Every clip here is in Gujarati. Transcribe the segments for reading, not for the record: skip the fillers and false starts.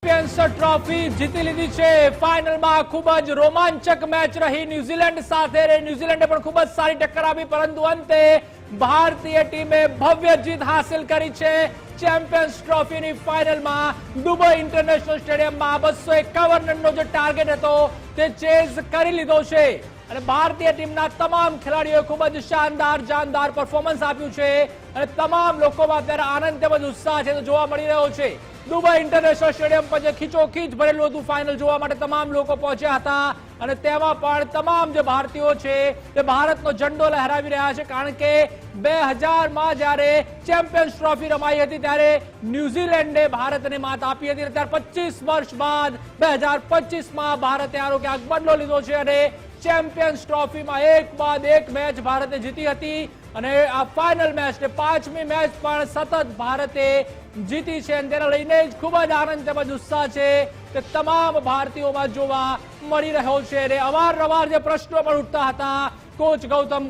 ચેમ્પિયન્સ ટ્રોફી જીતી લીધી છે। ફાઇનલમાં ખૂબ જ રોમાંચક મેચ રહી ન્યુઝીલેન્ડ સાથે। ન્યુઝીલેન્ડે પણ ખૂબ જ સારી ટક્કર આપી, પરંતુ અંતે ભારતીય ટીમે ભવ્ય જીત હાંસલ કરી છે। ચેમ્પિયન્સ ટ્રોફીની ફાઇનલમાં દુબઈ ઇન્ટરનેશનલ સ્ટેડિયમમાં 251 રનનો જે ટાર્ગેટ હતો તે ચેઝ કરી લીધો છે અને ભારતીય ટીમના તમામ ખેલાડીઓએ ખૂબ જ શાનદાર જાનદાર પરફોર્મન્સ આપ્યું છે અને તમામ લોકોમાં અત્યારે આનંદ તેમજ ઉત્સાહ છે તો જોવા મળી રહ્યો છે। દુબઈ ઇન્ટરનેશનલ સ્ટેડિયમ પર જે ખીચોખીચ ભરેલું હતું, ફાઇનલ જોવા માટે તમામ લોકો પહોંચ્યા હતા અને તેમાં પણ તમામ જે ભારતીયો છે તે ભારતનો ઝંડો લહેરાવી રહ્યા છે, કારણ કે 2000માં જ્યારે ચેમ્પિયન્સ ટ્રોફી રમાઈ હતી ત્યારે ન્યુઝીલેન્ડે ભારતને માત આપી હતી। ત્યારે 25 વર્ષ બાદ 2025માં ભારતે આનો ક્યાંક બદલો લીધો છે અને ચેમ્પિયન્સ ટ્રોફીમાં એક બાદ એક મેચ ભારતે જીતી હતી અને આ ફાઇનલ મેચ ને 5મી મેચ પણ સતત ભારતે જીતી છે। તેને લઈને જ ખૂબ જ આનંદ તેમજ ઉત્સાહ છે તે તમામ ભારતીયોમાં જોવા મળી રહ્યો છે અને અવારનવાર જે પ્રશ્નો પણ ઉઠતા હતા કોચ ગૌતમ,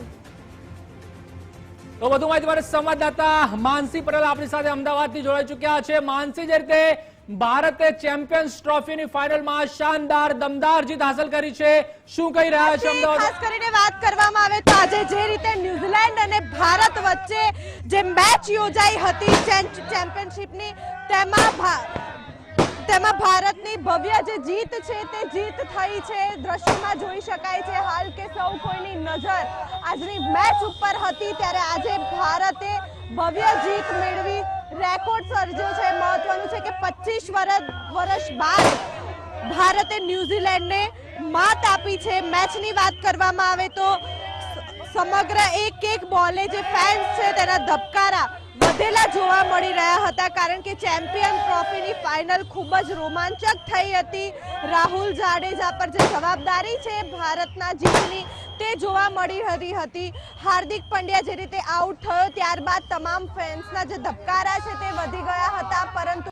તો વધુ માહિતી માટે સંવાદદાતા માનસી પટેલ આપણી સાથે અમદાવાદથી જોડાઈ ચુક્યા છે। માનસી, જે રીતે ભારતે ચેમ્પિયન્સ ટ્રોફીની ફાઇનલમાં શાનદાર દમદાર જીત હાંસલ કરી છે, શું કહી રહ્યા છે અમદાવાદ? ખાસ કરીને વાત કરવામાં આવે તો આજે જે રીતે ન્યુઝીલેન્ડ અને ભારત વચ્ચે જે મેચ યોજાઈ હતી ચેમ્પિયનશિપની તેમાં ભારતની ભવ્ય જે જીત છે તે જીત થઈ છે। દ્રશ્યમાં જોઈ શકાય છે હાલ કે સૌ કોઈની નજર આજની મેચ ઉપર હતી, ત્યારે આજે ભારતે ભવ્ય જીત મેળવી રેકોર્ડ સર્જ્યો છે। મહત્વનું છે કે 25 વર્ષ બાદ ભારતે ન્યુઝીલેન્ડને માત આપી છે। મેચની વાત કરવામાં આવે તો સમગ્ર એક બોલે જે ફેન્સ છે તેના ધબકારા વધેલા જોવા મળી રહ્યા હતા, કારણ કે ચેમ્પિયન ટ્રોફીની ફાઇનલ ખૂબ જ રોમાંચક થઈ હતી। રાહુલ જાડેજા પર જે જવાબદારી છે ભારતના જીતની તે જોવા મળી રહી હતી। હાર્દિક પંડ્યા જે રીતે આઉટ થયો ત્યારબાદ તમામ ફેન્સના જે ધબકારા છે તે વધી ગયા હતા, પરંતુ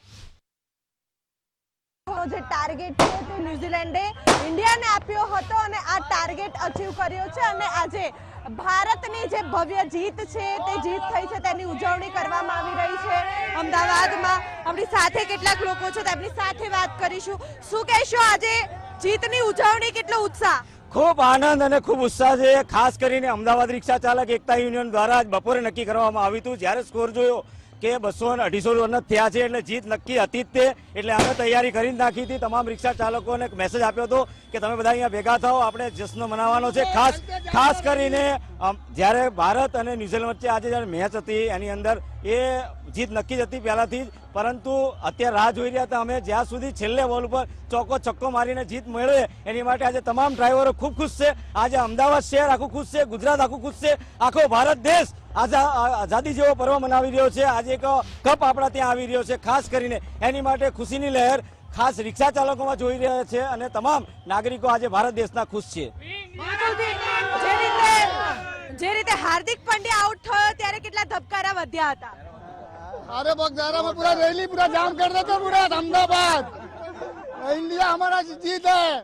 જે ટાર્ગેટ છે તે ન્યુઝીલેન્ડે ઇન્ડિયાને આપ્યો હતો અને આ ટાર્ગેટ અચીવ કર્યો છે અને આજે ભારતની જે ભવ્ય જીત છે તે જીત થઈ છે તેની ઉજવણી કરવામાં આવી રહી છે। અમદાવાદમાં આપણી સાથે કેટલાક લોકો છે તેમની સાથે વાત કરીશું। શું કહેશો, આજે જીતની ઉજવણી કેટલો ઉત્સાહ? ખૂબ આનંદ અને ખૂબ ઉત્સાહ છે। ખાસ કરીને અમદાવાદ રિક્ષા ચાલક એકતા યુનિયન દ્વારા બપોરે નક્કી કરવામાં આવ્યું હતું, જ્યારે સ્કોર જોયો કે 200 અને 250 રન થયા છે એટલે જીત નક્કી હતી જ તે, એટલે અમે તૈયારી કરી નાખી હતી। તમામ રિક્ષા ચાલકોને એક મેસેજ આપ્યો હતો કે તમે બધા અહીંયા ભેગા થાઓ, આપણે જશ્ન મનાવવાનો છે। ખાસ કરીને જ્યારે ભારત અને ન્યુઝીલેન્ડ વચ્ચે આજે જ્યારે મેચ હતી એની અંદર એ જીત નક્કી જ હતી પહેલાથી જ, પરંતુ અત્યારે રાહ જોઈ રહ્યા હતા અમે જ્યાં સુધી છેલ્લે બોલ ઉપર ચોકો છક્કો મારીને જીત મેળવે એની માટે આજે તમામ ડ્રાઈવરો ખૂબ ખુશ છે। આજે અમદાવાદ શહેર આખું ખુશ છે, ગુજરાત આખું ખુશ છે, આખો ભારત દેશ આઝાદી જેવો પર્વ મનાવી રહ્યો છે। આજે એક કપ આપણા ત્યાં આવી રહ્યો છે, ખાસ કરીને એની માટે ખુશીની લહેર ખાસ રિક્ષા ચાલકોમાં જોઈ રહ્યા છે અને તમામ નાગરિકો આજે ભારત દેશના ખુશ છે। જે રીતે હાર્દિક પંડ્યા આઉટ થયો ત્યારે કેટલા ધબકારા વધ્યા હતા? अरे बगदारा में पूरा रैली पूरा जाम कर देते पूरा अहमदाबाद। इंडिया हमारा जीत है।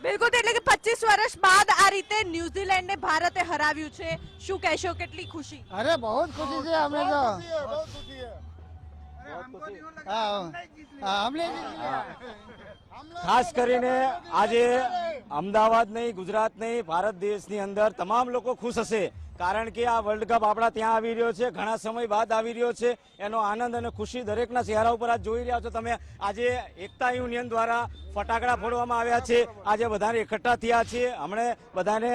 બિલકુલ, એટલે કે 25 વર્ષ બાદ આ રીતે ન્યુઝીલેન્ડને ભારતે હરાવ્યું છે, શું કહેશો, કેટલી ખુશી? अरे बहुत खुशी से हमें तो हमने ખાસ કરીને આજે અમદાવાદ નહીં, ગુજરાત નહીં, ભારત દેશની અંદર તમામ લોકો ખુશ હશે, કારણ કે આ વર્લ્ડ કપ આપણા ત્યાં આવી રહ્યો છે, ઘણા સમય બાદ આવી રહ્યો છે। એનો આનંદ અને ખુશી દરેકના ચહેરા ઉપર આજ જોઈ રહ્યા છો તમે। આજે એકતા યુનિયન દ્વારા ફટાકડા ફોડવામાં આવ્યા છે, આજે બધાને એકઠા થયા છે, હમણાં બધાને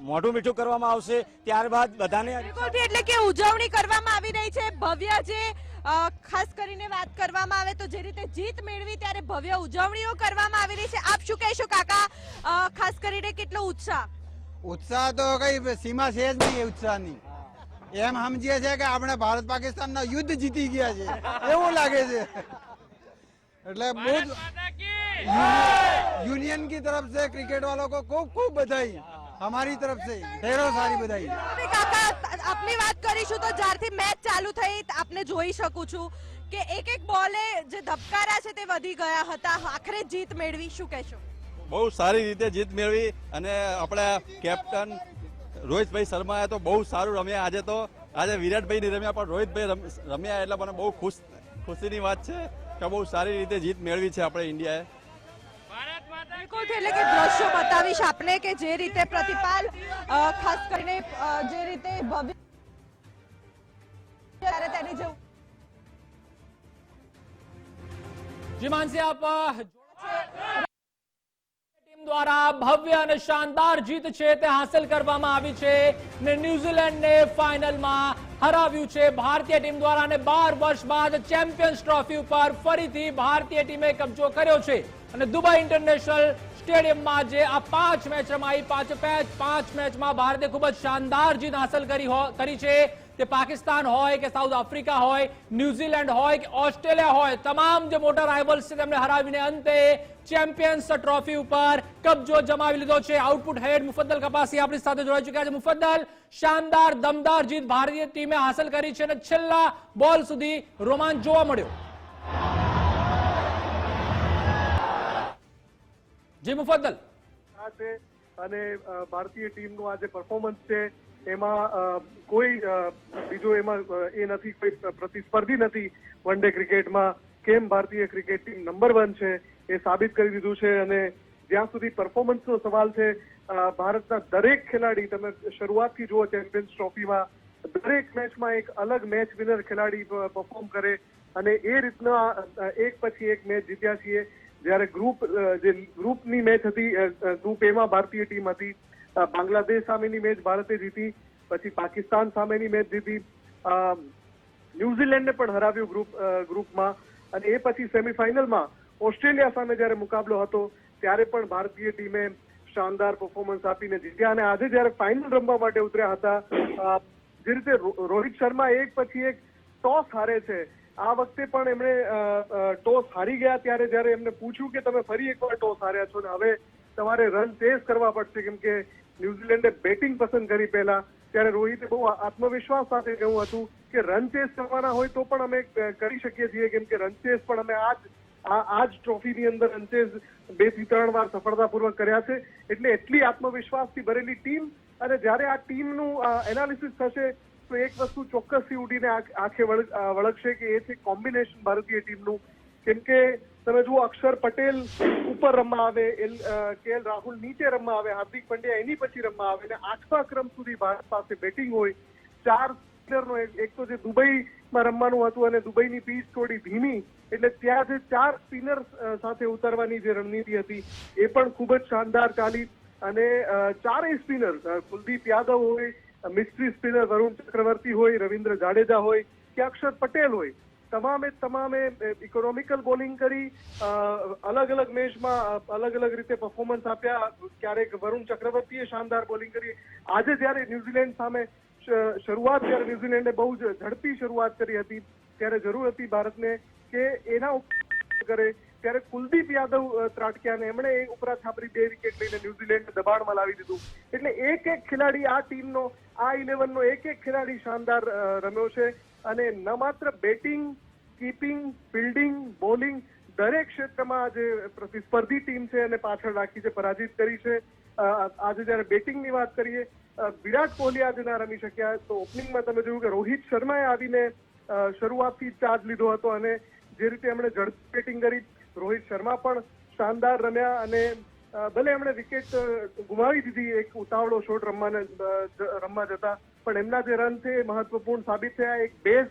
મોઢું મીઠું કરવામાં આવશે, ત્યારબાદ બધાને એટલે કે ઉજવણી કરવામાં આવી રહી છે ભવ્ય। જે ખાસ કરીને વાત કરવામાં આવે તો જે રીતે જીત મેળવી ત્યારે ભવ્ય ઉજવણીઓ કરવામાં આવી રહી છે। આપ શું કહેશો કાકા, ખાસ કરીને કેટલો ઉત્સાહ? उत्साह तो कई सीमा से જ નહીં ઉત્સાહની, એમ સમજીએ છે કે આપણે ભારત પાકિસ્તાનના યુદ્ધ જીતી ગયા છે એવું લાગે છે। એટલે બહુ यूनियन की तरफ से क्रिकेट वालों को खूब खूब बधाई, हमारी तरफ से ढेरों सारी बधाई। કાકા, આપની વાત કરીશું તો જ્યારથી મેચ ચાલુ થઈ આપને જોઈ શકું છું કે એક બોલે જે ધબકારા છે તે વધી ગયા હતા, આખરે જીત મેળવી, શું કહેશો? બહુ સારી રીતે જીત મેળવી અને આપણા કેપ્ટન રોહિતભાઈ શર્માએ તો બહુ સારું રમ્યા। આજે વિરાટભાઈ નહીં રમ્યા પણ રોહિતભાઈ રમ્યા એટલે મને બહુ ખુશીની વાત છે। કે બહુ સારી રીતે જીત મેળવી છે આપણે ઇન્ડિયાએ. બિલકુલ, એટલે કે દ્રશ્યો બતાવીશ આપને કે જે રીતે પ્રતિપાલ ખાસ કરીને જે રીતે ભવ્ય ત્યારે તેની જે જી માનસી, આપ ટીમ દ્વારા ભવ્ય અને શાનદાર જીત છે તે હાંસલ કરવામાં આવી છે ને ન્યુઝીલેન્ડને ફાઇનલમાં હરાવ્યું છે ભારતીય ટીમ દ્વારા અને 12 વર્ષ બાદ ચેમ્પિયન્સ ટ્રોફી ઉપર ફરીથી ભારતીય ટીમે કબજો કર્યો છે અને દુબઈ ઇન્ટરનેશનલ સ્ટેડિયમમાં જે આ 5 મેચ રમાઈ, 5 મેચમાં ભારતે ખૂબ જ શાનદાર જીત હાંસલ કરી છે. તે પાકિસ્તાન હોય કે સાઉથ આફ્રિકા હોય, ન્યુઝીલેન્ડ હોય કે ઓસ્ટ્રેલિયા હોય, તમામ જે મોટા રાઇવલ્સ છે તેમને હરાવીને અંતે ચેમ્પિયન્સ ટ્રોફી ઉપર કબજો જમાવી લીધો છે. આઉટપુટ હેડ મુફદ્દલ કપાસી આપણી સાથે જોડાઈ ચૂક્યા છે. મુફદ્દલ, શાનદાર દમદાર જીત ભારતીય ટીમે હાંસલ કરી છે અને છેલ્લા બોલ સુધી રોમાંચ જોવા મળ્યો. જી મુફદ્દલ. અને ભારતીય ટીમનું આ જે પરફોર્મન્સ છે એમાં કોઈ બીજો એમાં એ નથી, કોઈ પ્રતિસ્પર્ધી નથી વન ડે ક્રિકેટમાં. કેમ ભારતીય ક્રિકેટ ટીમ નંબર 1 છે એ સાબિત કરી દીધું છે. અને જ્યાં સુધી પરફોર્મન્સનો સવાલ છે, ભારતના દરેક ખેલાડી, તમે શરૂઆતથી જુઓ ચેમ્પિયન્સ ટ્રોફીમાં દરેક મેચમાં એક અલગ મેચ વિનર ખેલાડી પરફોર્મ કરે અને એ રીતના એક પછી એક મેચ જીત્યા છીએ. જ્યારે ગ્રુપની મેચ હતી, ગ્રુપ એમાં ભારતીય ટીમ હતી, બાંગ્લાદેશ સામેની મેચ ભારતે જીતી, પછી પાકિસ્તાન સામેની મેચ જીતી, ન્યુઝીલેન્ડને પણ હરાવ્યું ગ્રુપમાં, અને એ પછી સેમીફાઇનલમાં ઓસ્ટ્રેલિયા સામે જ્યારે મુકાબલો હતો ત્યારે પણ ભારતીય ટીમે શાનદાર પરફોર્મન્સ આપીને જીત્યા. અને આજે જ્યારે ફાઇનલ રમવા માટે ઉતર્યા હતા, જે રીતે રોહિત શર્મા એક પછી એક ટોસ હારે છે, આ વખતે પણ એમણે ટોસ હારી ગયા ત્યારે જ્યારે એમને પૂછ્યું કે તમે ફરી એકવાર ટોસ હાર્યા છો ને હવે તમારે રન ચેઝ કરવા પડશે કેમ કે ન્યુઝીલેન્ડે બેટિંગ પસંદ કરી પહેલા, ત્યારે રોહિતે બહુ આત્મવિશ્વાસ સાથે કહ્યું હતું કે રન ચેઝ કરવાના હોય તો પણ અમે કરી શકીએ છીએ કેમ કે રન ચેઝ પણ અમે આ જ ટ્રોફીની અંદર રન ચેઝ 2 થી 3 વાર સફળતાપૂર્વક કર્યા છે. એટલે એટલી આત્મવિશ્વાસથી ભરેલી ટીમ, અને જ્યારે આ ટીમનું એનાલિસિસ થશે તો એક વસ્તુ ચોક્કસથી ઉડીને આંખે વળગશે કે એ છે કોમ્બિનેશન ભારતીય ટીમનું. કેમ કે તમે જુઓ, અક્ષર પટેલ ઉપર રમવા આવે, KL રાહુલ નીચે રમવા આવે, હાર્દિક પંડ્યા એની પછી રમવા આવે, અને 8મા ક્રમ સુધી ભારત પાસે બેટિંગ હોય. 4 સ્પિનરનો, એક તો જે દુબઈમાં રમવાનું હતું અને દુબઈની પીચ થોડી ધીમી, એટલે ત્યાં જે 4 સ્પિનર સાથે ઉતારવાની જે રણનીતિ હતી એ પણ ખૂબ જ શાનદાર ચાલી. અને 4 સ્પિનર, કુલદીપ યાદવ હોય, મિસ્ટ્રી સ્પિનર વરુણ ચક્રવર્તી હોય, રવિન્દ્ર જાડેજા હોય કે અક્ષર પટેલ હોય, તમામે ઇકોનોમિકલ બોલિંગ કરી, અલગ અલગ મેચમાં અલગ અલગ રીતે પરફોર્મન્સ આપ્યા. ક્યારેક વરુણ ચક્રવર્તીએ શાનદાર બોલિંગ કરી. આજે જ્યારે ન્યુઝીલેન્ડ સામે જ્યારે ન્યુઝીલેન્ડે બહુ જ ઝડપી શરૂઆત કરી હતી ત્યારે જરૂર હતી ભારતને કે એના ઉપર કરે, ત્યારે કુલદીપ યાદવ ત્રાટક્યા ને એમણે ઉપરા છાપરી 2 વિકેટ લઈને ન્યુઝીલેન્ડ દબાણમાં લાવી દીધું. એટલે એક ખેલાડી આ ટીમનો, આ 11નો એક ખેલાડી શાનદાર રમ્યો છે. અને ન માત્ર બેટિંગ, કીપિંગ, ફિલ્ડિંગ, બોલિંગ દરેક ક્ષેત્રમાં જે પ્રતિસ્પર્ધી ટીમ છે એને પાછળ રાખી છે, પરાજિત કરી છે. આજે જ્યારે બેટિંગની વાત કરીએ, વિરાટ કોહલી આજે ના રમી શક્યા, તો ઓપનિંગમાં તમે જોયું કે રોહિત શર્માએ આવીને શરૂઆતથી ચાર્જ લીધો હતો અને જે રીતે એમણે ઝડપી બેટિંગ કરી, રોહિત શર્મા પણ શાનદાર રમ્યા. અને ભલે એમણે વિકેટ ગુમાવી દીધી એક ઉતાવળો શોટ રમવા જતા, પણ એમના જે રન છે એ મહત્વપૂર્ણ સાબિત થયા. એક બેઝ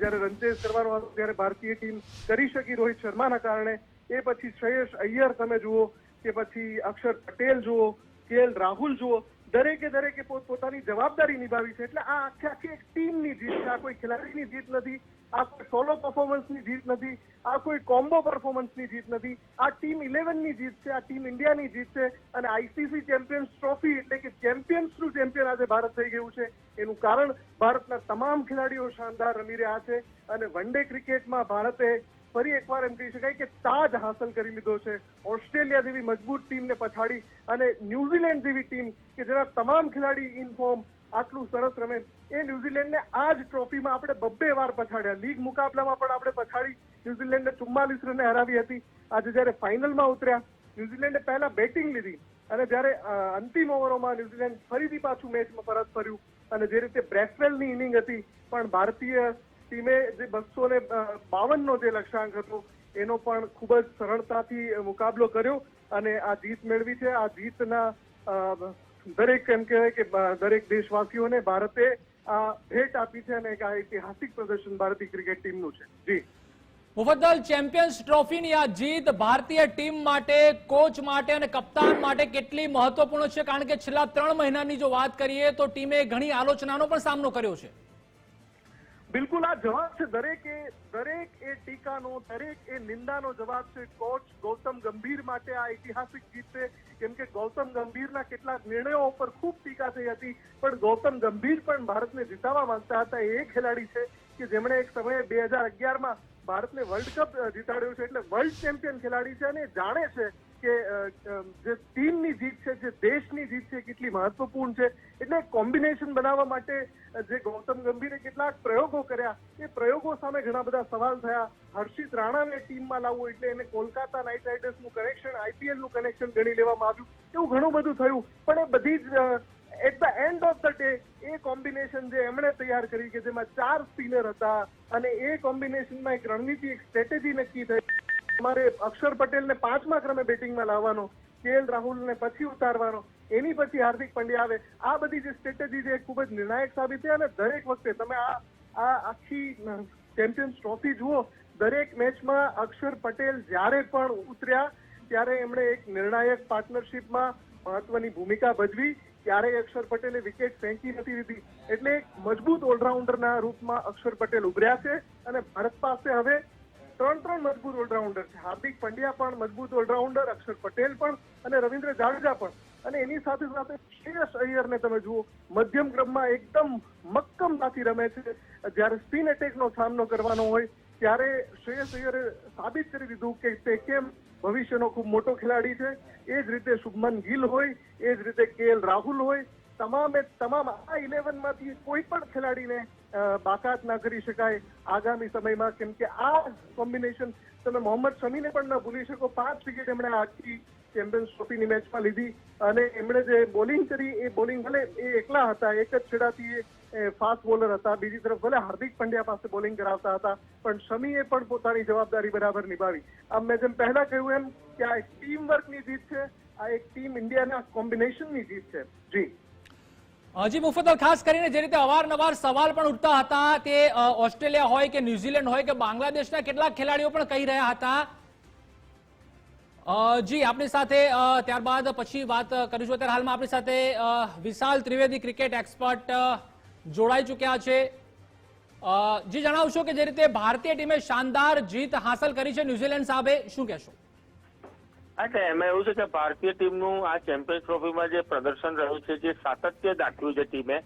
જ્યારે રન ચેઝ કરવાનો હતો ત્યારે ભારતીય ટીમ કરી શકી રોહિત શર્માના કારણે. એ પછી શ્રેયસ અય્યર તમે જુઓ કે પછી અક્ષર પટેલ જુઓ, KL રાહુલ જુઓ, દરેકે પોતાની જવાબદારી નિભાવી છે. એટલે આ આખી એક ટીમની જીત છે, આ કોઈ ખેલાડીની જીત નથી, આ કોઈ સોલો પરફોર્મન્સની જીત નથી, આ કોઈ કોમ્બો પરફોર્મન્સની જીત નથી, આ ટીમ 11ની જીત છે, આ ટીમ ઇન્ડિયાની જીત છે. અને ICC ચેમ્પિયન્સ ટ્રોફી એટલે કે ચેમ્પિયન્સનું ચેમ્પિયન આજે ભારત થઈ ગયું છે. એનું કારણ ભારતના તમામ ખેલાડીઓ શાનદાર રમી રહ્યા છે. અને વન ડે ક્રિકેટમાં ભારતે ફરી એકવાર એમ કહી શકાય કે તાજ હાંસલ કરી લીધો છે. ઓસ્ટ્રેલિયા જેવી મજબૂત ટીમને પછાડી અને ન્યુઝીલેન્ડ જેવી ટીમ કે જેના તમામ ખેલાડી ઇન ફોર્મ આટલું સરસ રમે, એ ન્યુઝીલેન્ડને આ જ ટ્રોફીમાં આપણે 2 વાર પછાડ્યા. લીગ મુકાબલામાં પણ આપણે પછાડી ન્યુઝીલેન્ડને 44 રને હરાવી હતી. આજે જ્યારે ફાઇનલમાં ઉતર્યા, ન્યુઝીલેન્ડે પહેલા બેટિંગ લીધી અને જ્યારે અંતિમ ઓવરોમાં ન્યુઝીલેન્ડ ફરીથી પાછું મેચમાં પરત ફર્યું અને જે રીતે બ્રેસવેલની ઇનિંગ હતી પણ ભારતીય ટીમે જે 252નો જે લક્ષ્યાંક હતો એનો પણ ખૂબ જ સરળતાથી મુકાબલો કર્યો અને આ જીત મેળવી છે. આ જીતના દરેક એમ કહેવાય કે દરેક દેશવાસીઓને ભારતે આ ભેટ આપી છે અને એક આ ઐતિહાસિક પ્રદર્શન ભારતીય ક્રિકેટ ટીમનું છે. જી મુફદ્દલ, ચેમ્પિયન્સ ટ્રોફીની આ જીત ભારતીય ટીમ માટે, કોચ માટે અને કપ્તાન માટે કેટલી મહત્વપૂર્ણ છે? કારણ કે છેલ્લા 3 મહિનાની જો વાત કરીએ તો ટીમે ઘણી આલોચનાનો પણ સામનો કર્યો છે. બિલકુલ આ જવાબ છે. દરેક એ ટીકાનો, દરેક એ નિંદાનો જવાબ છે કોચ ગૌતમ ગંભીર માટે. આ ઐતિહાસિક જીત છે કેમ કે ગૌતમ ગંભીરના કેટલાક નિર્ણયો પર ખૂબ ટીકા થઈ હતી, પણ ગૌતમ ગંભીર પણ ભારતને જીતાડવા માંગતા હતા. એ ખેલાડી છે કે જેમણે એક સમયે 2011માં ભારતને વર્લ્ડ કપ જીતાડ્યો છે, એટલે વર્લ્ડ ચેમ્પિયન ખેલાડી છે અને જાણે છે કે જે ટીમની જીત છે, જે દેશની જીત છે કેટલી મહત્વપૂર્ણ છે. એટલે કોમ્બિનેશન બનાવવા માટે જે ગૌતમ ગંભીરે કેટલાક પ્રયોગો કર્યા, એ પ્રયોગો સામે ઘણા બધા સવાલ થયા. હર્ષિત રાણાને ટીમમાં લાવવું એટલે એને કોલકાતા નાઇટ રાઇડર્સનું કનેક્શન, આઈપીએલનું કનેક્શન ગણી લેવામાં આવ્યું. એવું ઘણું બધું થયું, પણ એ બધી જ at the end of the day એ કોમ્બિનેશન જે એમણે તૈયાર કરી કે જેમાં 4 સ્પિનર હતા અને એ કોમ્બિનેશનમાં એક રણનીતિ, એક સ્ટ્રેટેજી નક્કી થઈ. અમારે અક્ષર પટેલને 5મા ક્રમે બેટિંગમાં લાવવાનો, કેએલ રાહુલને પછી ઉતારવાનો, એની પછી હાર્દિક પંડ્યા આવે. આ બધી જે સ્ટ્રેટેજી છે એ ખૂબ જ નિર્ણાયક સાબિત થઈ અને દરેક વખતે તમે આ આખી ચેમ્પિયન્સ ટ્રોફી જુઓ, દરેક મેચમાં અક્ષર પટેલ જ્યારે પણ ઉતર્યા ત્યારે એમણે એક નિર્ણાયક પાર્ટનરશિપમાં મહત્વની ભૂમિકા ભજવી. ક્યારેય અક્ષર પટેલે વિકેટ ફેંકી નથી દીધી. એટલે એક મજબૂત ઓલરાઉન્ડરના રૂપમાં અક્ષર પટેલ ઉભર્યા છે અને ભારત પાસે હવે 3 મજબૂત ઓલરાઉન્ડર છે. હાર્દિક પંડ્યા પણ મજબૂત ઓલરાઉન્ડર, અક્ષર પટેલ પણ અને રવિન્દ્ર જાડેજા પણ. અને એની સાથે સાથે શ્રેયસ અય્યરને તમે જુઓ, મધ્યમ ક્રમમાં એકદમ મક્કમતાથી રમે છે. જ્યારે સ્પિન એટેકનો સામનો કરવાનો હોય ત્યારે શ્રેયસ અય્યરે સાબિત કરી દીધું કે તે કેમ ભવિષ્યનો ખૂબ મોટો ખેલાડી છે. એ જ રીતે શુભમન ગિલ હોય, એ જ રીતે કેએલ રાહુલ હોય, તમામ આ 11માંથી કોઈ પણ ખેલાડીને બાકાત ના કરી શકાય આગામી સમયમાં. કેમ કે આ કોમ્બિનેશન તમે મોહમ્મદ શમીને પણ ન ભૂલી શકો. 5 વિકેટ એમણે આખી ચેમ્પિયન્સ ટ્રોફીની મેચમાં લીધી અને એમણે જે બોલિંગ કરી એ બોલિંગ ભલે એ એકલા હતા, એક જ છેડાથી એ ફાસ્ટ બોલર હતા, બીજી તરફ ભલે હાર્દિક પંડ્યા પાસે બોલિંગ કરાવતા હતા, પણ શમીએ પણ પોતાની જવાબદારી બરાબર નિભાવી. આમ મેં જેમ પહેલા કહ્યું એમ કે આ એક ટીમ વર્કની જીત છે, આ એક ટીમ ઇન્ડિયાના કોમ્બિનેશનની જીત છે. જી હજી મુફદ્દલ, ખાસ કરીને જે રીતે અવારનવાર સવાલ પણ ઉઠતા હતા તે ઓસ્ટ્રેલિયા હોય કે ન્યુઝીલેન્ડ હોય કે બાંગ્લાદેશના કેટલાક ખેલાડીઓ પણ કહી રહ્યા હતા. જી આપની સાથે ત્યારબાદ પછી વાત કરીશું. અત્યારે હાલમાં આપણી સાથે વિશાલ ત્રિવેદી, ક્રિકેટ એક્સપર્ટ જોડાઈ ચુક્યા છે. જી જણાવશો કે જે રીતે ભારતીય ટીમે શાનદાર જીત હાંસલ કરી છે ન્યુઝીલેન્ડ સામે, શું કહેશો? એટલે એમાં એવું છે કે ભારતીય ટીમનું આ ચેમ્પિયન્સ ટ્રોફીમાં જે પ્રદર્શન રહ્યું છે, જે સાતત્ય દાખવ્યું છે ટીમે,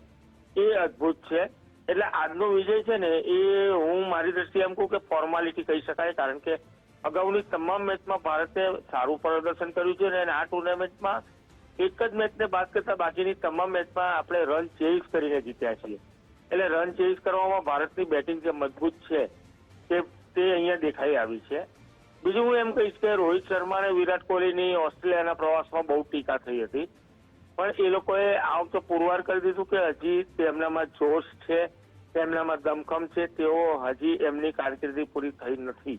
એ અદભુત છે. એટલે આજનો વિજય છે ને એ હું મારી દ્રષ્ટિએ એમ કહું કે ફોર્માલિટી કહી શકાય, કારણ કે અગાઉની તમામ મેચમાં ભારતે સારું પ્રદર્શન કર્યું છે અને આ ટુર્નામેન્ટમાં એક જ મેચને બાદ કરતા બાકીની તમામ મેચમાં આપણે રન ચેઝ કરીને જીત્યા છીએ. એટલે રન ચેઝ કરવામાં ભારતની બેટિંગ જે મજબૂત છે તે અહીંયા દેખાઈ આવી છે. બીજું હું એમ કહીશ કે રોહિત શર્મા અને વિરાટ કોહલીની ઓસ્ટ્રેલિયાના પ્રવાસમાં બહુ ટીકા થઈ હતી, પણ એ લોકોએ આ વખતે પુરવાર કરી દીધું કે હજી તેમનામાં જોશ છે, તેમનામાં દમખમ છે, તેઓ હજી એમની કારકિર્દી પૂરી થઈ નથી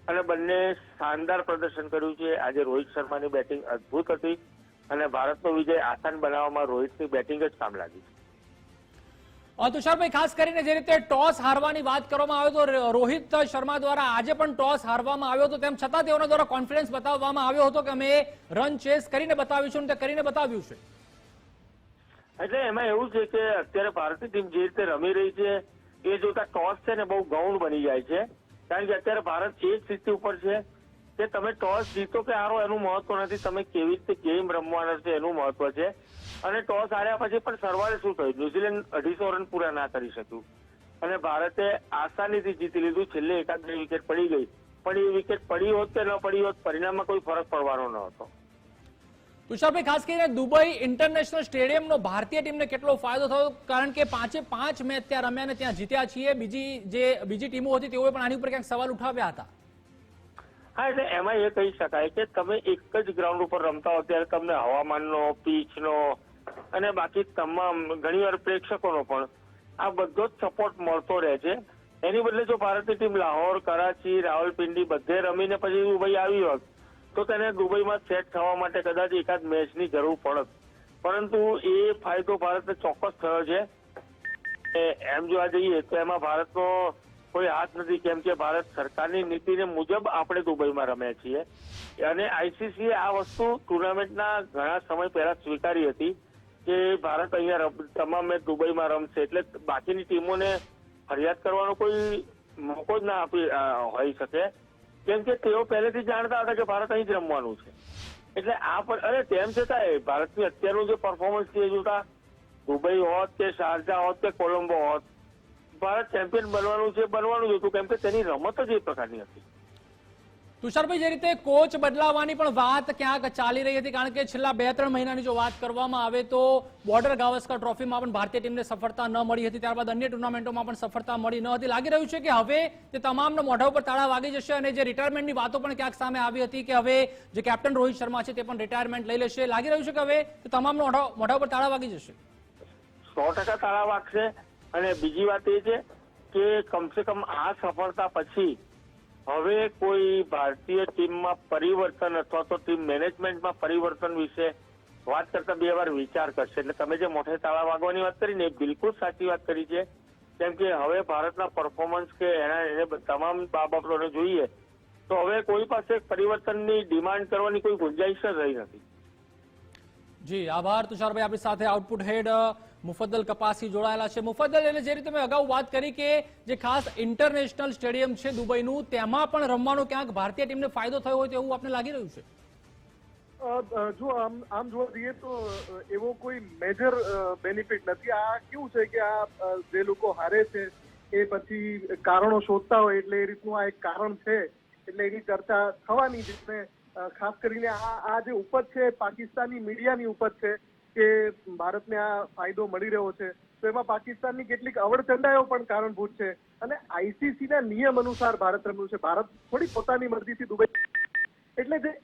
અને બંને શાનદાર પ્રદર્શન કર્યું છે. આજે રોહિત શર્માની બેટિંગ અદભુત હતી અને ભારતનો વિજય આસાન બનાવવામાં રોહિતની બેટિંગ જ કામ લાગી છે. તુષારભાઈ, ખાસ કરીને જે રીતે ટોસ હારવાની વાત કરવામાં આવે તો રોહિત શર્મા દ્વારા આજે પણ ટોસ હારવામાં આવ્યો હતો, તેમ છતાં તેઓના દ્વારા કોન્ફિડન્સ બતાવવામાં આવ્યો હતો કે અમે રન ચેસ કરીને બતાવીશું, તે કરીને બતાવ્યું છે. એટલે એમાં એવું છે કે અત્યારે ભારતીય ટીમ જે રીતે રમી રહી છે એ જોતા ટોસ છે ને બહુ ગૌણ બની જાય છે, કારણ કે અત્યારે ભારત એ જ સ્થિતિ ઉપર છે કે તમે ટોસ જીતો કે હારો એનું મહત્વ નથી, તમે કેવી રીતે ગેમ રમવાના છે એનું મહત્વ છે. અને ટોસ હાર્યા પછી પણ સરવાળે શું થયું, ન્યુઝીલેન્ડ 250 રન પૂરા ના કરી શક્યું અને ભારતે આસાનીથી જીતી લીધું. છેલ્લે 1-2 વિકેટ પડી ગઈ, પણ એ વિકેટ પડી હોત કે ન પડી હોત પરિણામમાં કોઈ ફરક પડવાનો ન હતો. તુષારભાઈ, ખાસ કરીને દુબઈ ઇન્ટરનેશનલ સ્ટેડિયમનો ભારતીય ટીમને કેટલો ફાયદો થયો, કારણ કે 5-5 મેચ ત્યાં રમ્યા અને ત્યાં જીત્યા છીએ. બીજી ટીમો હતી તેઓએ પણ આની ઉપર ક્યાંક સવાલ ઉઠાવ્યા હતા. હા, એટલે એમાં એ કહી શકાય કે તમે એક જ ગ્રાઉન્ડ ઉપર રમતા હો ત્યારે તમને હવામાનનો, પીચનો અને બાકી તમામ ઘણીવાર પ્રેક્ષકોનો પણ આ બધો જ સપોર્ટ મળતો રહે છે. એની બદલે જો ભારતની ટીમ લાહોર, કરાચી, રાવલપિંડી બધે રમીને પછી દુબઈ આવી હોત તો તેને દુબઈમાં સેટ થવા માટે કદાચ એકાદ મેચની જરૂર પડત, પરંતુ એ ફાયદો ભારતને ચોક્કસ થયો છે. એમ જોવા જઈએ તો એમાં ભારતનો કોઈ હાથ નથી, કેમ કે ભારત સરકારની નીતિને મુજબ આપણે દુબઈમાં રમ્યા છીએ અને આઈસીસીએ આ વસ્તુ ટુર્નામેન્ટના ઘણા સમય પહેલા સ્વીકારી હતી કે ભારત અહીંયા તમામ મેચ દુબઈમાં રમશે, એટલે બાકીની ટીમોને ફરિયાદ કરવાનો કોઈ મોકો જ ના હોઈ શકે, કેમ કે તેઓ પહેલેથી જાણતા હતા કે ભારત અહીં જ રમવાનું છે. એટલે આ પણ અને તેમ છતાંય ભારતની અત્યારનું જે પરફોર્મન્સ છે એ જોતા દુબઈ હોત કે શારજા હોત કે કોલંબો હોત, ભારત ચેમ્પિયન બનવાનું જ હતું, કેમ કે તેની રમત જ એ પ્રકારની હતી. તુષારભાઈ, જે રીતે કોચ બદલાવાની પણ વાત ક્યાંક ચાલી રહી હતી, કારણ કે છેલ્લા 2-3 મહિનાની જો વાત કરવામાં આવે તો બોર્ડર ગાવસ્કર ટ્રોફીમાં પણ ભારતીય ટીમને સફળતા ન મળી હતી, ત્યારબાદ અન્ય ટુર્નામેન્ટોમાં પણ સફળતા મળી ન હતી. લાગી રહ્યું છે કે હવે તે તમામના મોઢા ઉપર તાળા વાગી જશે અને જે રિટાયરમેન્ટની વાતો પણ ક્યાંક સામે આવી હતી કે હવે જે કેપ્ટન રોહિત શર્મા છે તે પણ રિટાયરમેન્ટ લઈ લેશે. લાગી રહ્યું છે કે હવે તે તમામના મોઢા ઉપર તાળા વાગી જશે. 100% તાળા વાગશે. અને બીજી વાત એ છે કે કમસે કમ આ સફળતા પછી હવે કોઈ ભારતીય ટીમમાં પરિવર્તન અથવા તો ટીમ મેનેજમેન્ટમાં પરિવર્તન વિશે વાત કરતા 2 વાર વિચાર કરશે. એટલે તમે જે મોઢે તાળા વાગવાની વાત કરી ને એ બિલકુલ સાચી વાત કરી છે, કેમ કે હવે ભારતના પરફોર્મન્સ કે એને તમામ બાબતોને જોઈએ તો હવે કોઈ પાસે પરિવર્તનની ડિમાન્ડ કરવાની કોઈ ગુંજાઈશ જ રહી નથી. જી આભાર તુષારભાઈ. આપણી સાથે આઉટપુટ હેડ મુફદ્દલ કપાસી જોડાયેલા છે. મુફદ્દલ, એટલે જે રીતે મેં અગાઉ વાત કરી કે જે ખાસ ઇન્ટરનેશનલ સ્ટેડિયમ છે દુબઈનું, તેમાં પણ રમવાનો ક્યાંક ભારતીય ટીમને ફાયદો થયો હોય તેવું આપને લાગી રહ્યું છે? જો આમ જોવા જઈએ તો એવો કોઈ મેજર બેનિફિટ નથી. આ કેવું છે કે આ જે લોકો હારે છે એ પછી કારણો શોધતા હોય, એટલે એ રીતનું આ એક કારણ છે, એટલે એની ચર્ચા થવાની જ. ખાસ કરીને આ જે ઉપજ છે પાકિસ્તાની મીડિયાની ઉપજ છે કે ભારતને આ ફાયદો મળી રહ્યો છે, તો એમાં પાકિસ્તાનની કેટલીક અવળચંડાઓ પણ કારણભૂત છે. અને આઈસીસીના નિયમ અનુસાર ભારત રમ્યું છે. ભારત થોડી પોતાની મરજીથી દુબઈ, એટલે જે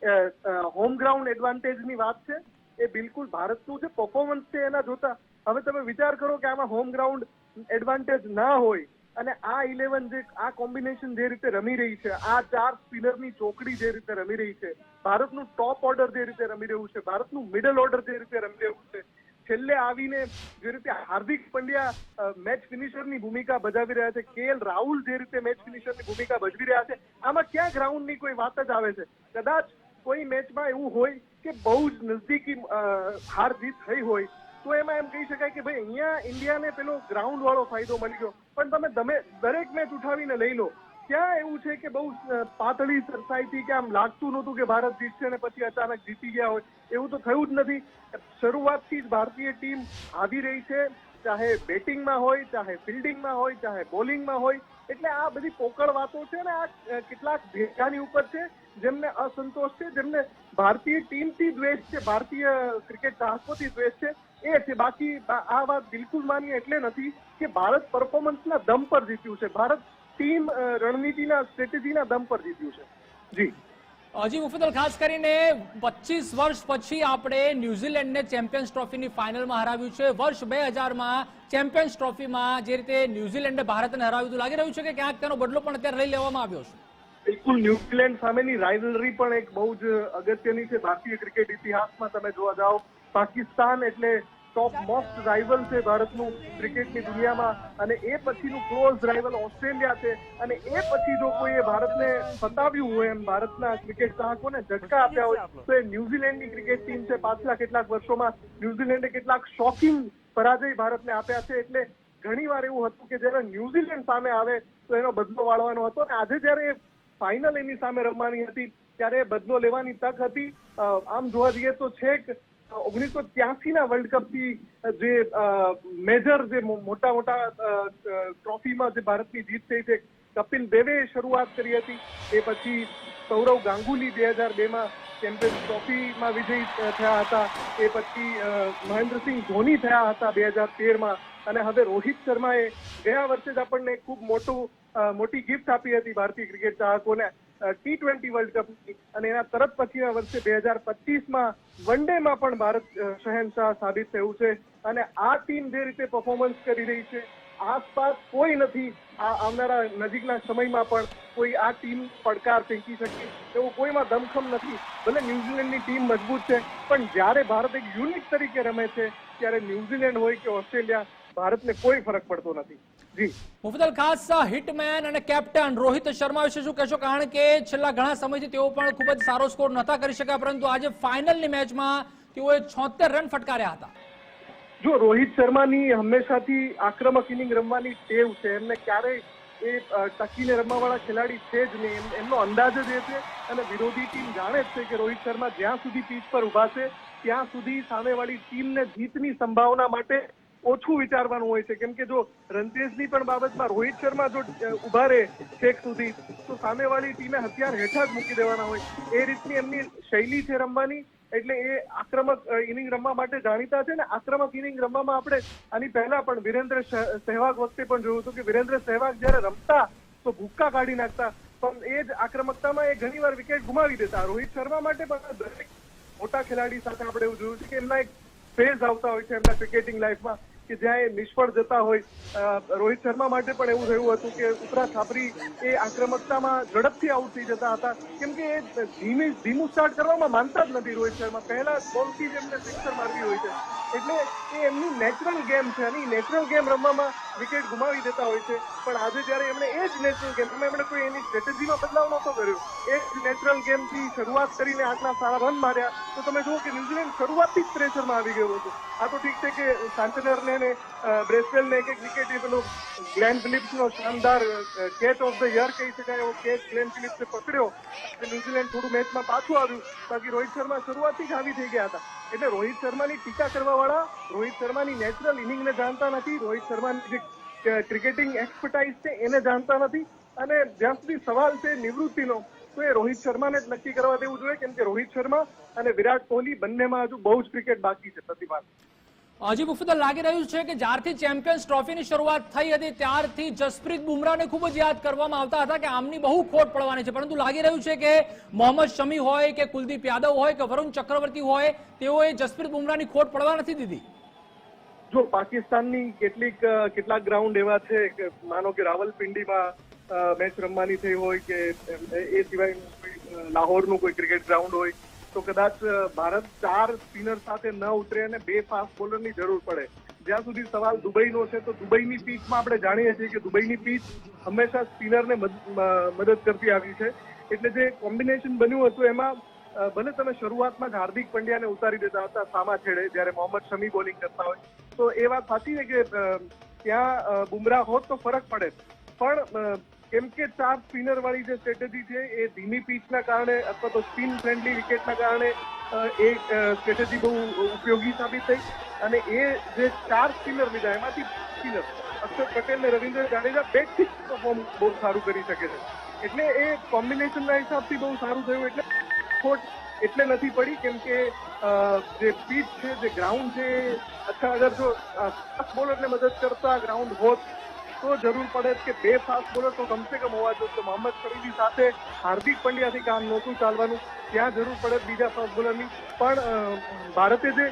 હોમ ગ્રાઉન્ડ એડવાન્ટેજની વાત છે એ બિલકુલ ભારતનું જે પરફોર્મન્સ છે એના જોતા હવે તમે વિચાર કરો કે આમાં હોમ ગ્રાઉન્ડ એડવાન્ટેજ ના હોય અને આ 11 જે આ કોમ્બિનેશન જે રીતે રમી રહી છે, આ 4 સ્પિનરની ચોકડી જે રીતે રમી રહી છે, ભારતનું ટોપ ઓર્ડર જે રીતે રમી રહ્યું છે, ભારતનું મિડલ ઓર્ડર જે રીતે રમી રહ્યું છે, છેલ્લે આવીને જે રીતે હાર્દિક પંડ્યા મેચ ફિનિશરની ભૂમિકા ભજવી રહ્યા છે, કેએલ રાહુલ જે રીતે મેચ ફિનિશરની ભૂમિકા ભજવી રહ્યા છે, આમાં ક્યાં ગ્રાઉન્ડની કોઈ વાત જ આવે છે? કદાચ કોઈ મેચમાં એવું હોય કે બહુ જ નજદીકી હાર જીત થઈ હોય તો એમાં એમ કહી શકાય કે ભાઈ અહીંયા ઇન્ડિયાને પેલો ગ્રાઉન્ડ વાળો ફાયદો મળી ગયો. પણ તમે દરેક મેચ ઉઠાવીને લઈ લો, ક્યાં એવું છે કે બહુ પાતળી સરસાઈથી કે આમ લાગતું નહોતું કે ભારત જીતશે ને પછી અચાનક જીતી ગયા હોય, એવું તો થયું જ નથી. શરૂઆતથી જ ભારતીય ટીમ આવી રહી છે, ચાહે બેટિંગમાં હોય, ચાહે ફિલ્ડિંગમાં હોય, ચાહે બોલિંગમાં હોય. એટલે આ બધી પોકળ વાતો છે ને આ કેટલાક ભેગાની ઉપર છે જેમને અસંતોષ છે, જેમને ભારતીય ટીમથી દ્વેષ છે, ભારતીય ક્રિકેટ ચાહકોથી દ્વેષ છે, એ છે. બાકી આ વાત બિલકુલ માનીએ એટલે નથી કે ભારત પરફોર્મન્સના દમ પર જીત્યું છે, ભારત ટીમ રણનીતિના સ્ટ્રેટેજીના દમ પર જીત્યું છે. જી હજી મુફદ્દલ, ખાસ કરીને 25 વર્ષ પછી આપણે ન્યુઝીલેન્ડને ચેમ્પિયન્સ ટ્રોફીની ફાઇનલમાં હરાવ્યું છે. વર્ષ 2000માં ચેમ્પિયન્સ ટ્રોફીમાં જે રીતે ન્યુઝીલેન્ડે ભારતને હરાવ્યું હતું, લાગી રહ્યું છે કે ક્યાંક તેનો બદલો પણ અત્યારે લઈ લેવામાં આવ્યો છે? બિલકુલ. ન્યુઝીલેન્ડ સામેની રાઇવલરી પણ એક બહુ જ અગત્યની છે ભારતીય ક્રિકેટ ઇતિહાસમાં. તમે જોવા જાઓ, પાકિસ્તાન એટલે ટોપ મોસ્ટ રાઇવલ છે ભારતનું ક્રિકેટની દુનિયામાં, અને એ પછીનું ક્લોઝ રાઇવલ ઓસ્ટ્રેલિયા છે. અને એ પછી જો કોઈએ ભારતને ફસાવ્યું હોય, એમ ભારતના ક્રિકેટ ચાહકોને ઝટકા આપ્યા હોય, તો એ ન્યુઝીલેન્ડની ક્રિકેટ ટીમ છે. પાછલા કેટલાક વર્ષોમાં ન્યુઝીલેન્ડે કેટલાક શોકિંગ પરાજય ભારતને આપ્યા છે. એટલે ઘણી વાર એવું હતું કે જ્યારે ન્યુઝીલેન્ડ સામે આવે તો એનો બદલો વાળવાનો હતો, અને આજે જ્યારે ફાઇનલ એની સામે રમવાની હતી ત્યારે બદલો લેવાની તક હતી. આમ જોવા જઈએ તો છેક 1983ના વર્લ્ડ કપથી જે મેજર જે મોટા ટ્રોફીમાં જે ભારતની જીત થઈ છે, કપિલ દેવે શરૂઆત કરી હતી. એ પછી સૌરવ ગાંગુલી 2002માં ચેમ્પિયન્સ ટ્રોફીમાં વિજયી થયા હતા. એ પછી મહેન્દ્રસિંહ ધોની થયા હતા 2013માં. અને હવે રોહિત શર્માએ ગયા વર્ષે જ આપણને ખૂબ મોટી ગિફ્ટ આપી હતી ભારતીય ક્રિકેટ ચાહકોને, T20 વર્લ્ડ કપની. અને એના તરત પછીના વર્ષે 2025માં વન ડેમાં પણ ભારત શહેનશાહ સાબિત થયું છે. અને આ ટીમ જે રીતે પરફોર્મન્સ કરી રહી છે, આસપાસ કોઈ નથી આવનારા નજીકના સમયમાં પણ કોઈ આ ટીમ પડકાર ફેંકી શકે એવો કોઈમાં દમખમ નથી. ભલે ન્યુઝીલેન્ડની ટીમ મજબૂત છે, પણ જ્યારે ભારત એક યુનિટ તરીકે રમે છે ત્યારે ન્યુઝીલેન્ડ હોય કે ઓસ્ટ્રેલિયા, ભારતને કોઈ ફરક પડતો નથી. જી મુફદ્દલ, ખાસ હિટમેન અને કેપ્ટન રોહિત શર્મા વિશે શું કહેશો? કારણ કે છેલ્લા ઘણા સમયથી તેઓ પણ ખૂબ જ સારો સ્કોર નહોતા કરી શક્યા, પરંતુ આજે ફાઇનલની મેચમાં તેઓએ 76 રન ફટકાર્યા હતા. જો રોહિત શર્માની હંમેશાથી આક્રમક ઇનિંગ રમવાની ટેવ છે, એમને ક્યારેય એ ટકીને રમવાવાળા ખેલાડી છે જ નહીં. એમનો અંદાજ જ એ છે અને વિરોધી ટીમ જાણે જ છે કે રોહિત શર્મા જ્યાં સુધી પીચ પર ઉભા છે ત્યાં સુધી સામેવાળી ટીમને જીતની સંભાવના માટે ઓછું વિચારવાનું હોય છે. કેમ કે જો રનચેઝની પણ બાબતમાં રોહિત શર્મા જો ઉભા રહે છેક સુધી તો સામેવાળી ટીમે હથિયાર હેઠા જ મૂકી દેવાના હોય. એ રીતની એમની શૈલી છે રમવાની, એટલે એ આક્રમક ઇનિંગ રમવા માટે જાણીતા છે. ને આક્રમક ઇનિંગ રમવામાં આપણે આની પહેલા પણ વિરેન્દ્ર સહેવાગ વખતે પણ જોયું હતું કે વિરેન્દ્ર સહેવાગ જયારે રમતા તો ભૂક્કા કાઢી નાખતા, પણ એ જ આક્રમકતામાં એ ઘણીવાર વિકેટ ગુમાવી દેતા. રોહિત શર્મા માટે પણ દરેક મોટા ખેલાડી સાથે આપણે એવું જોયું છે કે એમના એક ફેઝ આવતા હોય છે એમના ક્રિકેટિંગ લાઈફમાં કે જ્યાં એ નિષ્ફળ જતા હોય. રોહિત શર્મા માટે પણ એવું થયું હતું કે ઉપરા છાપરી એ આક્રમકતામાં ઝડપથી આઉટ થઈ જતા હતા, કેમ કે એ ધીમું સ્ટાર્ટ કરવામાં માનતા જ નથી રોહિત શર્મા. પહેલા બોલથી જ એમને સિક્સર મારવી હોય છે, એટલે એ એમની નેચરલ ગેમ છે અને નેચરલ ગેમ રમવામાં વિકેટ ગુમાવી દેતા હોય છે. પણ આજે જયારે એમણે એ જ નેચરલ ગેમ, એમણે કોઈ એની સ્ટ્રેટેજીમાં બદલાવ નહોતો કર્યો, એ જ નેચરલ ગેમથી શરૂઆત કરીને આટલા સારા રન માર્યા. તો તમે જુઓ કે ન્યુઝીલેન્ડ શરૂઆતથી જ પ્રેશરમાં આવી ગયું હતું. આ તો ઠીક છે કે સાન્ટનરને ને બ્રેસવેલને એક વિકેટ એ પેલો ગ્લેન ફિલિપ્સનો શાનદાર કેચ ઓફ ધ યર કહી શકાય એવો કેચ ગ્લેન ફિલિપ્સે પકડ્યો અને ન્યુઝીલેન્ડ થોડું મેચમાં પાછું આવ્યું. બાકી રોહિત શર્મા શરૂઆતથી જ આવી થઈ ગયા હતા. એટલે રોહિત શર્માની ટીકા કરવા વાળા રોહિત શર્માની નેચરલ ઇનિંગને જાણતા નથી, રોહિત શર્માની જે ક્રિકેટિંગ એક્સપર્ટાઇઝ છે એને જાણતા નથી. અને જ્યાં સુધી સવાલ છે નિવૃત્તિનો, તો એ રોહિત શર્માને જ નક્કી કરવા દેવું જોઈએ, કેમ કે રોહિત શર્મા અને વિરાટ કોહલી બંનેમાં હજુ બહુ જ ક્રિકેટ બાકી છે. પ્રતિભા હજી મુફદ્દલ, લાગી રહ્યું છે કે જ્યારથી ચેમ્પિયન્સ ટ્રોફીની શરૂઆત થઈ હતી ત્યારથી જસપ્રીત બુમરાહને ખૂબ જ યાદ કરવામાં આવતા હતા કે આમની બહુ ખોટ પડવાની છે, પરંતુ લાગી રહ્યું છે કે મોહમ્મદ શમી હોય કે કુલદીપ યાદવ હોય કે વરુણ ચક્રવર્તી હોય, તેઓએ જસપ્રીત બુમરાહની ખોટ પડવા નથી દીધી. જો પાકિસ્તાનની કેટલાક ગ્રાઉન્ડ એવા છે કે માનો કે રાવલપિંડીમાં મેચ રમવાની થઈ હોય કે એ સિવાય લાહોરનું કોઈ ક્રિકેટ ગ્રાઉન્ડ હોય તો કદાચ ભારત 4 સ્પિનર સાથે ન ઉતરે અને 2 ફાસ્ટ બોલરની જરૂર પડે. જ્યાં સુધી સવાલ દુબઈનો છે તો દુબઈની પીચમાં આપણે જાણીએ છીએ કે દુબઈની પીચ હંમેશા સ્પિનરને મદદ કરતી આવી છે. એટલે જે કોમ્બિનેશન બન્યું હતું એમાં ભલે તમે શરૂઆતમાં જ હાર્દિક પંડ્યાને ઉતારી દેતા હતા સામા છેડે જ્યારે મોહમ્મદ શમી બોલિંગ કરતા હોય, તો એ વાત સાચી છે કે ત્યાં બુમરાહ હોત તો ફરક પડે. પણ કેમ કે 4 સ્પિનર વાળી જે સ્ટ્રેટેજી છે એ ધીમી પીચના કારણે અથવા તો સ્પિન ફ્રેન્ડલી વિકેટના કારણે એ સ્ટ્રેટેજી બહુ ઉપયોગી સાબિત થઈ. અને એ જે 4 સ્પિનર લીધા એમાંથી સ્પિનર અક્ષર પટેલ ને રવિન્દ્ર જાડેજા બેટથી પરફોર્મ બહુ સારું કરી શકે છે. એટલે એ કોમ્બિનેશનના હિસાબથી બહુ સારું થયું. એટલે ખોટ એટલે નથી પડી, કેમ કે જે પીચ છે, જે ગ્રાઉન્ડ છે, અચ્છા અગર જો ફાસ્ટ બોલરને મદદ કરતા ગ્રાઉન્ડ હોત તો જરૂર પડે કે 2 ફાસ્ટ બોલર તો કમસે કમ હોવા જોઈએ. તો મોહમ્મદ શમીની સાથે હાર્દિક પંડ્યાથી કામ નહોતું ચાલવાનું, ત્યાં જરૂર પડે બીજા ફાસ્ટ બોલરની. પણ ભારતે જે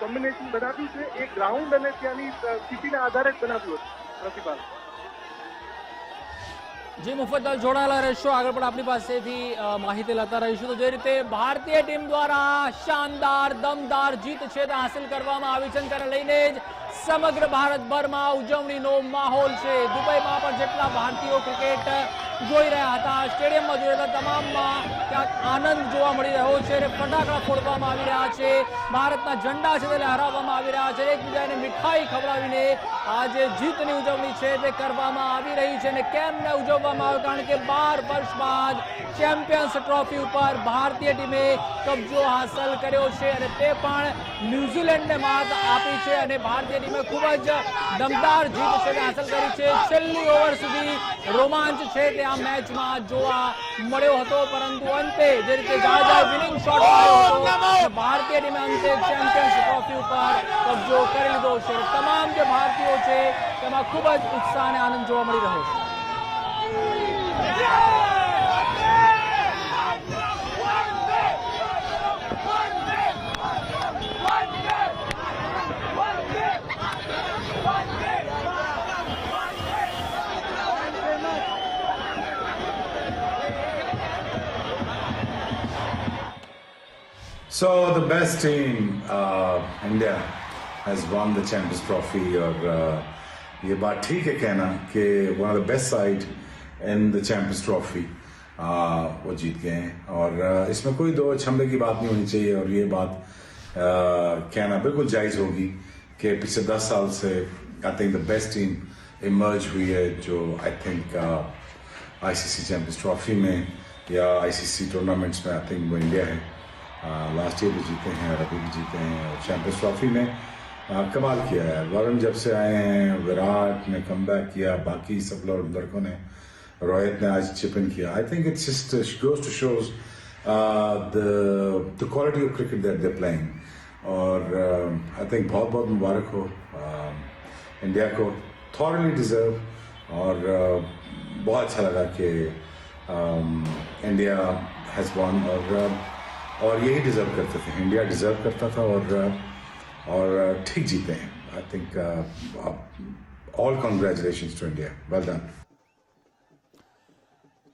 કોમ્બિનેશન બનાવ્યું છે એ ગ્રાઉન્ડ અને ત્યાંની સ્થિતિના આધારે જ બનાવ્યું હતું. પ્રતિભા જી મુફદ્દલ, જોડાયેલા રહેશો, આગળ પણ આપણી પાસેથી માહિતી લેતા રહીશું. તો જે રીતે ભારતીય ટીમ દ્વારા શાનદાર દમદાર જીત છે તે હાંસલ કરવામાં આવી છે, તેને લઈને જ સમગ્ર ભારતભરમાં ઉજવણીનો માહોલ છે. દુબઈમાં પણ જેટલા ભારતીયો ક્રિકેટ જોઈ રહ્યા હતા, સ્ટેડિયમમાં જોઈ રહ્યા હતા, તમામમાં ક્યાંક આનંદ જોવા મળી રહ્યો છે અને ફટાકડા ફોડવામાં આવી રહ્યા છે, ભારતના ઝંડા છે તે લહેરાવવામાં આવી રહ્યા છે, એકબીજાને મીઠાઈ ખવડાવીને આ જે જીતની ઉજવણી છે તે કરવામાં આવી રહી છે. અને કેમ ન ઉજવવામાં આવે, કારણ કે 12 વર્ષ બાદ ચેમ્પિયન્સ ટ્રોફી ઉપર ભારતીય ટીમે કબજો હાંસલ કર્યો છે અને તે પણ ન્યુઝીલેન્ડને માત આપી છે. અને ભારતીય ટીમે ખૂબ જ દમદાર જીત છે હાંસલ કરી છે. છેલ્લી ઓવર સુધી રોમાંચ છે તે આ મેચમાં જોવા મળ્યો હતો, પરંતુ અંતે જે રીતે જાડેજાએ વિનિંગ શોટ માર્યો હતો, ભારતીય ટીમે અંતે ચેમ્પિયન્સ ટ્રોફી ઉપર કબજો કરી લીધો છે. તમામ જે ભારતીયો છે તેમાં ખૂબ જ ઉત્સાહ અને આનંદ જોવા મળી રહ્યો છે. So the best team, India, has won the Champions Trophy और ये बात ठीक है कहना कि one of the best side in the Champions Trophy वो जीत गए हैं और इसमें कोई दो छम्बे की बात नहीं होनी चाहिए और ये बात कहना बिल्कुल जायज़ होगी कि पिछले 10 साल से I think the best team emerge हुई है जो I think ICC Champions Trophy में या ICC टूर्नामेंट्स में I think वो इंडिया है। लास्ट ईयर भी जीते हैं और अभी भी जीते हैं और चैंपियंस ट्रॉफी में कमाल किया है। वरुण जब से आए हैं, विराट ने कमबैक किया, बाकी सब लड़कों ने, रोहित ने आज चिप इन किया। I think it's just goes to shows the quality of cricket that they playing और आई थिंक बहुत बहुत मुबारक हो इंडिया को, थॉरली डिजर्व और बहुत अच्छा लगा कि इंडिया हैज़ वॉन और यही डिजर्व करते थे, इंडिया डिजर्व करता था और ठीक जीते हैं। I think all congratulations to India, well done.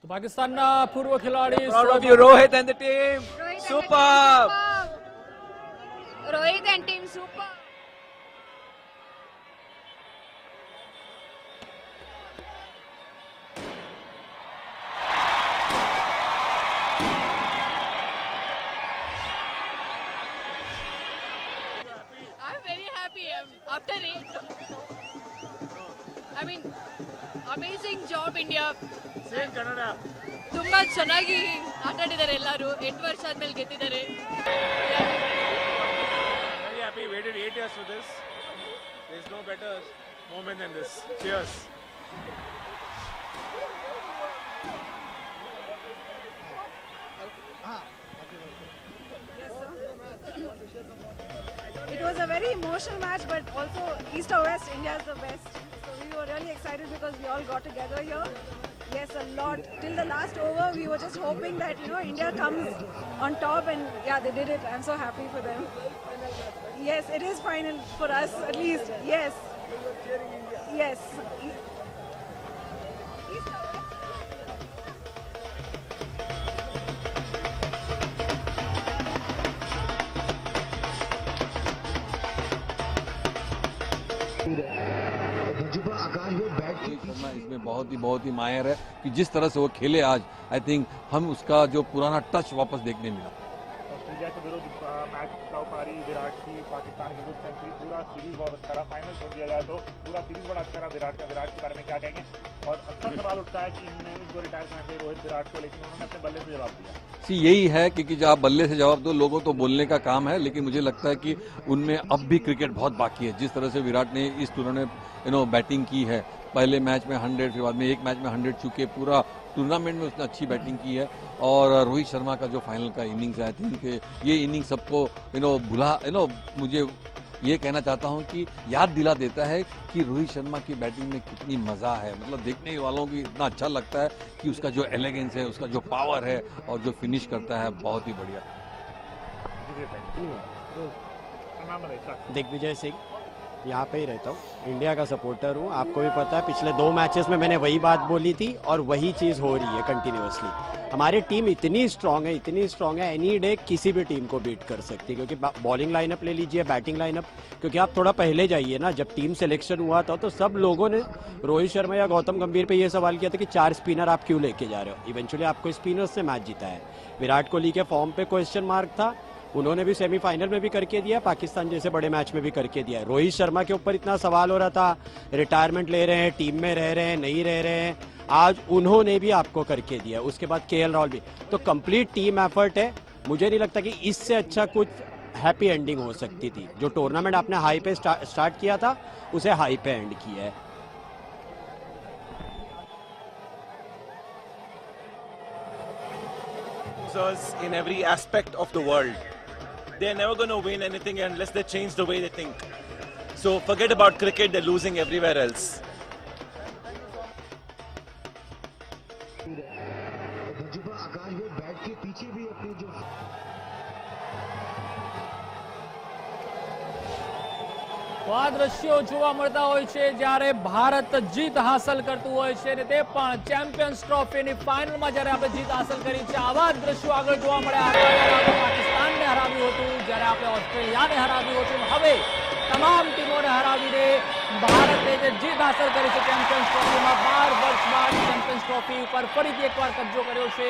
तो पाकिस्तानના પૂર્વ ખેલાડી Rohit and the team, superb. Rohit and team super. I'm very happy after it. I mean, amazing job India. ತುಂಬಾ ಚೆನ್ನಾಗಿ ಆಟ ಆಡಿದ್ದಾರೆ ಎಲ್ಲರೂ, 8 ವರ್ಷ ಆದ್ಮೇಲೆ ಗೆದ್ದಿದ್ದಾರೆ. Very happy, waited 8 years for this. There's no better moment than this. Cheers. It was a very emotional match, but also East or West, India is the best. So we were really excited because we all got together here. Yes, a lot. Till the last over, we were just hoping that, you know, India comes on top, and yeah, they did it. I'm so happy for them. Yes, it is final for us, at least. Yes. Yes. इसमें बहुत ही माहिर है कि जिस तरह से वो खेले आज, आई थिंक हम उसका जो पुराना टच वापस देखने मिला। ऑस्ट्रेलिया के विरुद्ध मैच का पारी विराट की, पाकिस्तान के विरुद्ध सेंचुरी, पूरा सीरीज बहुत अच्छा रहा। फाइनल छोड़ दिया जाए तो पूरा सीरीज बड़ा अच्छा रहा विराट का। विराट के बारे में क्या कहेंगे? और अक्सर सवाल उठता है कि इनको रिटायर करना चाहिए रोहित विराट को, लेकिन उन्होंने अपने बल्ले से जवाब दिया। यही है कि जब आप बल्ले से जवाब दो, लोगों तो बोलने का काम है, लेकिन मुझे लगता है कि उनमें अब भी क्रिकेट बहुत बाकी है। जिस तरह से विराट ने इस टूर्नामेंट बैटिंग की है, पहले मैच में 100, फिर बाद में एक मैच में 100 चुके, पूरा टूर्नामेंट में उसने अच्छी बैटिंग की है। और रोहित शर्मा का जो फाइनल का इनिंग्स है, आई थिंक ये इनिंग्स सबको मुझे ये कहना चाहता हूं कि याद दिला देता है कि रोहित शर्मा की बैटिंग में कितनी मजा है। मतलब देखने वालों को इतना अच्छा लगता है कि उसका जो एलिगेंस है, उसका जो पावर है और जो फिनिश करता है, बहुत ही बढ़िया। दिग्विजय सिंह, यहाँ पे ही रहता हूँ, इंडिया का सपोर्टर हूँ। आपको भी पता है पिछले 2 मैचेस में मैंने वही बात बोली थी और वही चीज़ हो रही है कंटिन्यूअसली। हमारी टीम इतनी स्ट्रांग है, एनी डे किसी भी टीम को बीट कर सकती है। क्योंकि बॉलिंग लाइनअप ले लीजिए, बैटिंग लाइनअप, क्योंकि आप थोड़ा पहले जाइए ना, जब टीम सिलेक्शन हुआ था तो सब लोगों ने रोहित शर्मा या गौतम गंभीर पे ये सवाल किया था कि 4 स्पिनर आप क्यों लेके जा रहे हो। इवेंचुअली आपको स्पिनर्स से मैच जीता है। विराट कोहली के फॉर्म पे क्वेश्चन मार्क था, उन्होंने भी सेमीफाइनल में भी करके दिया, पाकिस्तान जैसे बड़े मैच में भी करके दिया। रोहित शर्मा के ऊपर इतना सवाल हो रहा था, रिटायरमेंट ले रहे हैं, टीम में रह रहे हैं, नहीं रह रहे हैं, आज उन्होंने भी आपको करके दिया। उसके बाद केएल राहुल भी, तो कंप्लीट टीम एफर्ट है। मुझे नहीं लगता कि इससे अच्छा कुछ हैप्पी एंडिंग हो सकती थी। जो टूर्नामेंट आपने हाई पे स्टार्ट किया था, उसे हाई पे एंड किया है। In every aspect of the world, they're never going to win anything unless they change the way they think. So forget about cricket, they're losing everywhere else. તો આ દ્રશ્યો જોવા મળતા હોય છે જ્યારે ભારત જીત હાંસલ કરતું હોય છે અને તે પણ ચેમ્પિયન્સ ટ્રોફીની ફાઇનલમાં જ્યારે આપણે જીત હાંસલ કરી છે, આવા જ દ્રશ્યો આગળ જોવા મળ્યા. પાકિસ્તાનને હરાવ્યું હતું ઓસ્ટ્રેલિયાને હરાવ્યું હતું. હવે તમામ ટીમોને હરાવીને ભારતે જે જીત હાંસલ કરી છે ચેમ્પિયન્સ ટ્રોફીમાં, 12 વર્ષ બાદ ચેમ્પિયન્સ ટ્રોફી ઉપર ફરીથી એકવાર કબજો કર્યો છે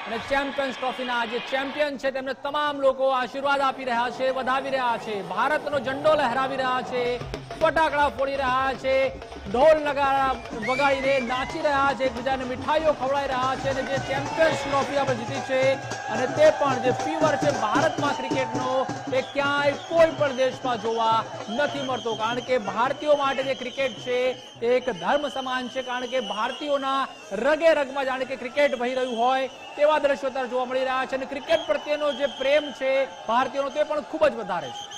અને ચેમ્પિયન્સ ટ્રોફીના જે ચેમ્પિયન છે તેમને તમામ લોકો આશીર્વાદ આપી રહ્યા છે, વધાવી રહ્યા છે, ભારતનો ઝંડો લહેરાવી રહ્યા છે, ફટાકડા ફોડી રહ્યા છે, ઢોલ નગારા વગાડીને નાચી રહ્યા છે, એકબીજાને મીઠાઈઓ ખવડાવી રહ્યા છે અને જે ચેમ્પિયન્સ ટ્રોફી આપણે જીતી છે અને તે પણ જે ફીવર છે ભારતમાં ક્રિકેટનો એ ક્યાંય કોઈ પણ દેશમાં જોવા નથી મળતો. કારણ કે ભારતીયો માટે જે ક્રિકેટ છે એ એક ધર્મ સમાન છે. કારણ કે ભારતીયોના રગે રગમાં જાણે કે ક્રિકેટ વહી રહ્યું હોય તેવા દ્રશ્યો અત્યારે જોવા મળી રહ્યા છે અને ક્રિકેટ પ્રત્યેનો જે પ્રેમ છે ભારતીયોનો તે પણ ખૂબ જ વધારે છે.